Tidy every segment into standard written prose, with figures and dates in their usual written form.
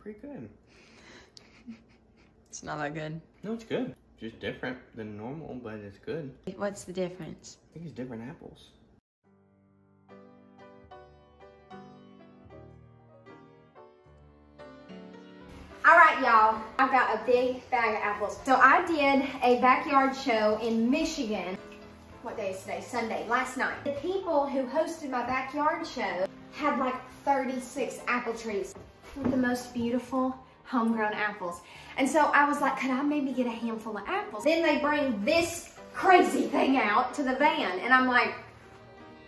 pretty good. It's not that good. No, it's good. Just different than normal, but it's good. What's the difference? I think it's different apples. All right, y'all, I've got a big bag of apples. So I did a backyard show in Michigan. What day is today? Sunday, last night. The people who hosted my backyard show had like 36 apple trees with the most beautiful homegrown apples. And so I was like, could I maybe get a handful of apples? Then they bring this crazy thing out to the van and I'm like,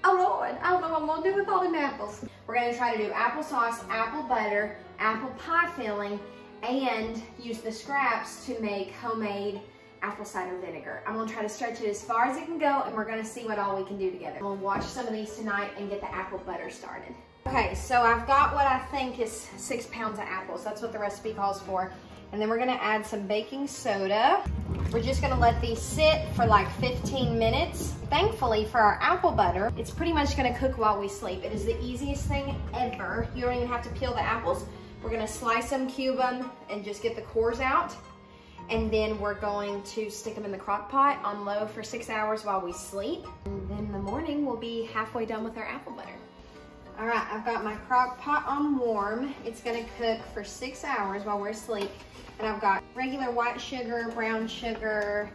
oh Lord, I don't know what I'm gonna do with all them apples. We're gonna try to do applesauce, apple butter, apple pie filling, and use the scraps to make homemade apple cider vinegar. I'm gonna try to stretch it as far as it can go and we're gonna see what all we can do together. We'll wash some of these tonight and get the apple butter started. Okay, so I've got what I think is 6 pounds of apples. That's what the recipe calls for. And then we're gonna add some baking soda. We're just gonna let these sit for like 15 minutes. Thankfully for our apple butter, it's pretty much gonna cook while we sleep. It is the easiest thing ever. You don't even have to peel the apples. We're gonna slice them, cube them, and just get the cores out. And then we're going to stick them in the crock pot on low for 6 hours while we sleep. And then in the morning, we'll be halfway done with our apple butter. All right, I've got my crock pot on warm. It's gonna cook for 6 hours while we're asleep. And I've got regular white sugar, brown sugar,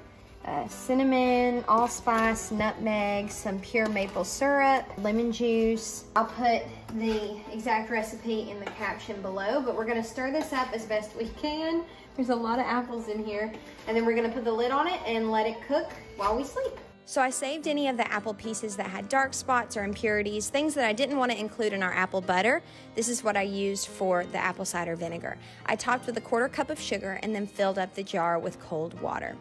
cinnamon, allspice, nutmeg, some pure maple syrup, lemon juice. I'll put the exact recipe in the caption below, but we're gonna stir this up as best we can. There's a lot of apples in here. And then we're gonna put the lid on it and let it cook while we sleep. So I saved any of the apple pieces that had dark spots or impurities, things that I didn't want to include in our apple butter. This is what I used for the apple cider vinegar. I topped with a 1/4 cup of sugar and then filled up the jar with cold water.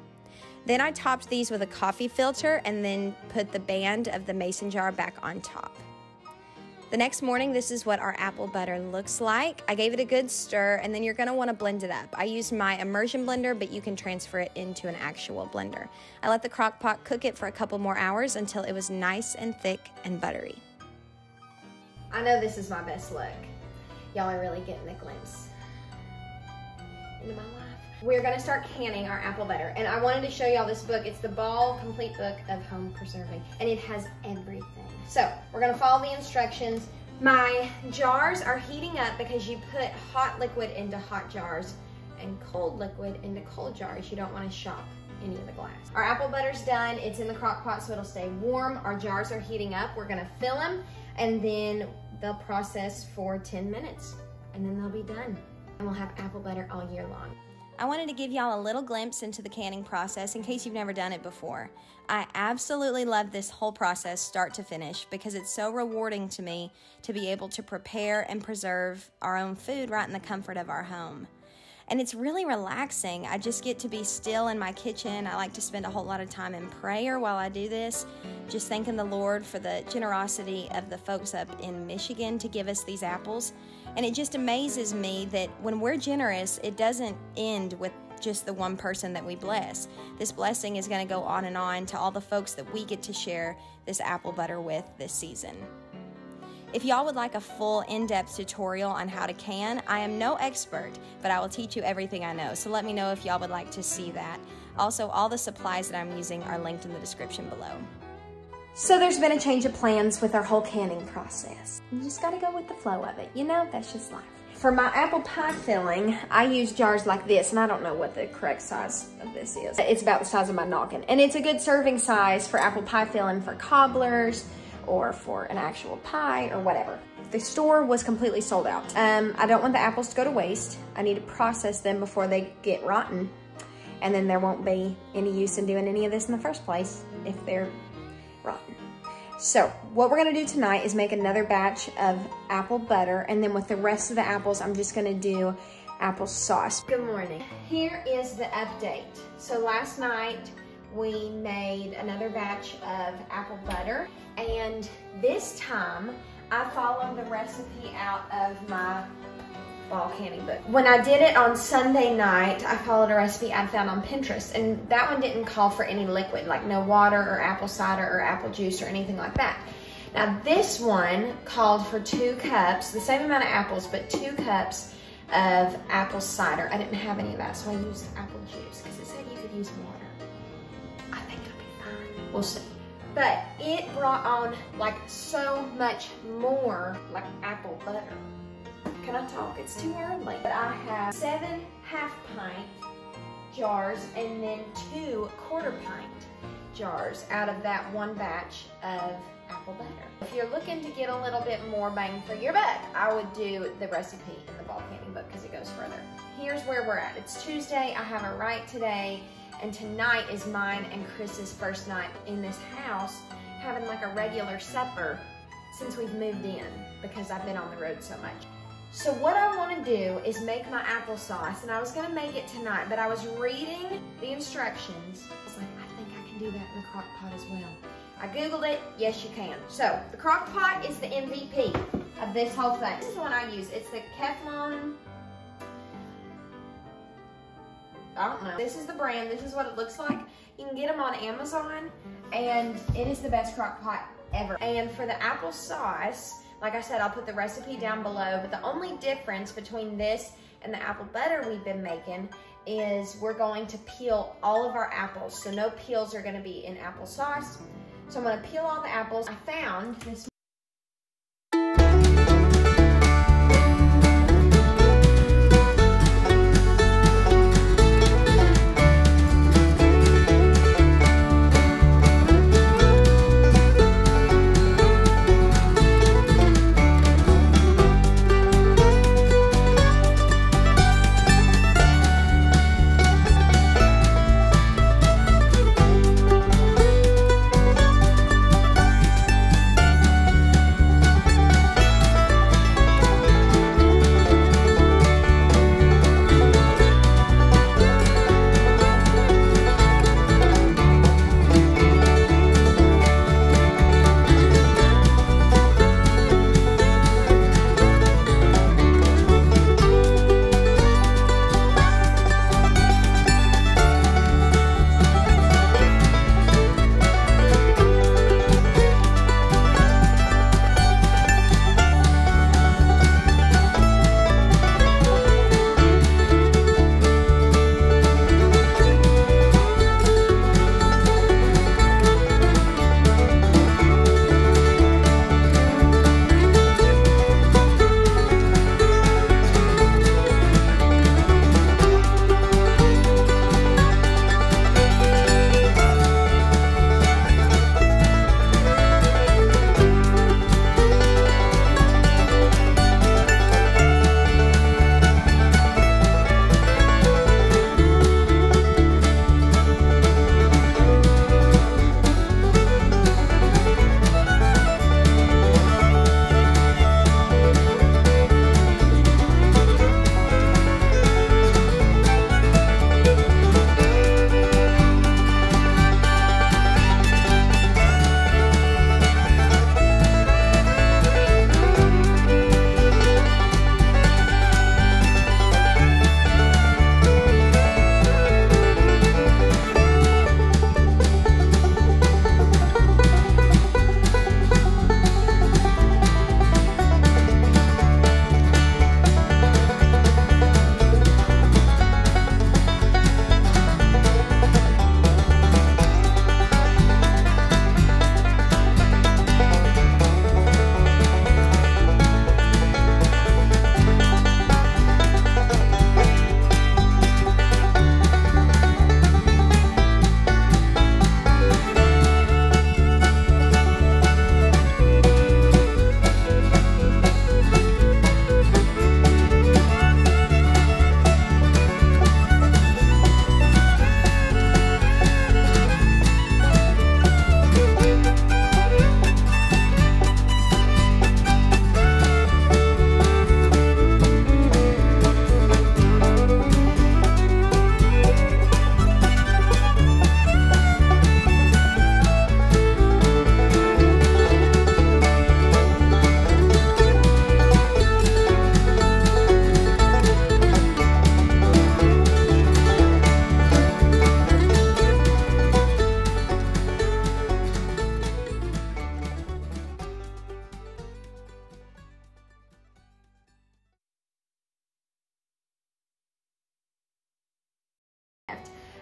Then I topped these with a coffee filter and then put the band of the mason jar back on top. The next morning, this is what our apple butter looks like. I gave it a good stir, and then you're gonna wanna blend it up. I used my immersion blender, but you can transfer it into an actual blender. I let the crock pot cook it for a couple more hours until it was nice and thick and buttery. I know this is my best look. Y'all are really getting a glimpse into my life. We're gonna start canning our apple butter, and I wanted to show y'all this book. It's the Ball Complete Book of Home Preserving, and it has everything. So we're gonna follow the instructions. My jars are heating up because you put hot liquid into hot jars and cold liquid into cold jars. You don't wanna shock any of the glass. Our apple butter's done. It's in the crock pot so it'll stay warm. Our jars are heating up. We're gonna fill them, and then they'll process for 10 minutes, and then they'll be done. And we'll have apple butter all year long. I wanted to give y'all a little glimpse into the canning process in case you've never done it before. I absolutely love this whole process start to finish because it's so rewarding to me to be able to prepare and preserve our own food right in the comfort of our home. And it's really relaxing. I just get to be still in my kitchen. I like to spend a whole lot of time in prayer while I do this, just thanking the Lord for the generosity of the folks up in Michigan to give us these apples. And it just amazes me that when we're generous, it doesn't end with just the one person that we bless. This blessing is going to go on and on to all the folks that we get to share this apple butter with this season. If y'all would like a full in-depth tutorial on how to can, I am no expert, but I will teach you everything I know. So let me know if y'all would like to see that. Also, all the supplies that I'm using are linked in the description below. So there's been a change of plans with our whole canning process. You just gotta go with the flow of it. You know, that's just life. For my apple pie filling, I use jars like this, and I don't know what the correct size of this is. It's about the size of my noggin, and it's a good serving size for apple pie filling for cobblers or for an actual pie or whatever. The store was completely sold out. I don't want the apples to go to waste. I need to process them before they get rotten, and then there won't be any use in doing any of this in the first place if they're rotten. So what we're gonna do tonight is make another batch of apple butter, and then with the rest of the apples, I'm just gonna do applesauce. Good morning. Here is the update. So last night we made another batch of apple butter, and this time I followed the recipe out of my Ball canning book. When I did it on Sunday night, I followed a recipe I found on Pinterest, and that one didn't call for any liquid, like no water or apple cider or apple juice or anything like that. Now this one called for 2 cups, the same amount of apples, but 2 cups of apple cider. I didn't have any of that, so I used apple juice because it said you could use water. I think it'll be fine. We'll see. But it brought on like so much more like apple butter. Can I talk? It's too early. But I have 7 half-pint jars and then 2 quarter-pint jars out of that one batch of apple butter. If you're looking to get a little bit more bang for your buck, I would do the recipe in the bulk canning book because it goes further. Here's where we're at. It's Tuesday. I have a right today, and tonight is mine and Chris's first night in this house having like a regular supper since we've moved in because I've been on the road so much. So what I want to do is make my applesauce, and I was going to make it tonight, but I was reading the instructions. I was like, I think I can do that in the crock pot as well. I Googled it, yes you can. So the crock pot is the MVP of this whole thing. This is the one I use. It's the Teflon, I don't know. This is the brand, this is what it looks like. You can get them on Amazon, and it is the best crock pot ever. And for the applesauce, like I said, I'll put the recipe down below, but the only difference between this and the apple butter we've been making is we're going to peel all of our apples. So no peels are gonna be in applesauce. So I'm gonna peel all the apples. I found this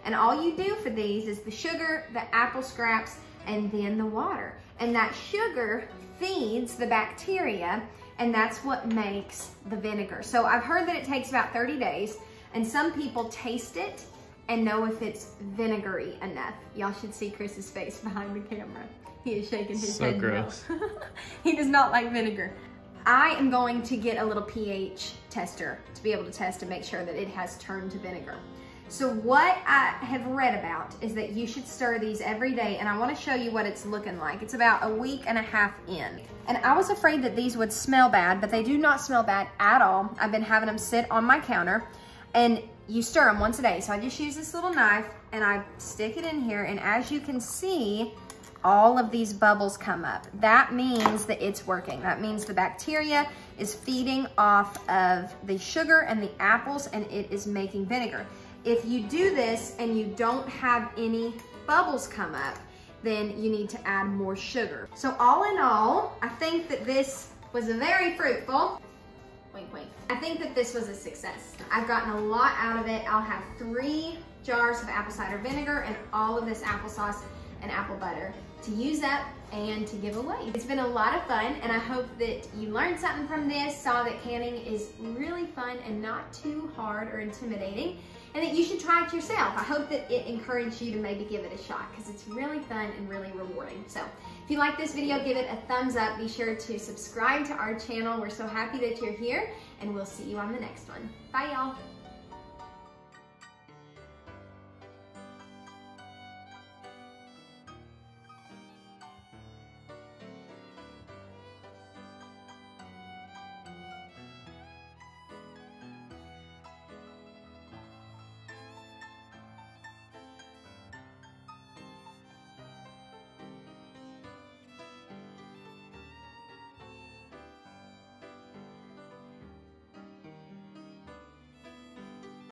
And all you do for these is the sugar, the apple scraps, and then the water. And that sugar feeds the bacteria, and that's what makes the vinegar. So I've heard that it takes about 30 days, and some people taste it and know if it's vinegary enough. Y'all should see Chris's face behind the camera. He is shaking his head. So gross. No. He does not like vinegar. I am going to get a little pH tester to be able to test and make sure that it has turned to vinegar. So what I have read about is that you should stir these every day, and I want to show you what it's looking like. It's about a week and a half in. And I was afraid that these would smell bad, but they do not smell bad at all. I've been having them sit on my counter, and you stir them once a day. So I just use this little knife and I stick it in here, and as you can see, all of these bubbles come up. That means that it's working. That means the bacteria is feeding off of the sugar and the apples, and it is making vinegar. If you do this and you don't have any bubbles come up, then you need to add more sugar. So all in all, I think that this was very fruitful. Wink, wink. I think that this was a success. I've gotten a lot out of it. I'll have 3 jars of apple cider vinegar and all of this applesauce and apple butter to use up and to give away. It's been a lot of fun, and I hope that you learned something from this, saw that canning is really fun and not too hard or intimidating, and that you should try it yourself. I hope that it encouraged you to maybe give it a shot, because it's really fun and really rewarding. So if you like this video, give it a thumbs up. Be sure to subscribe to our channel. We're so happy that you're here, and we'll see you on the next one. Bye, y'all.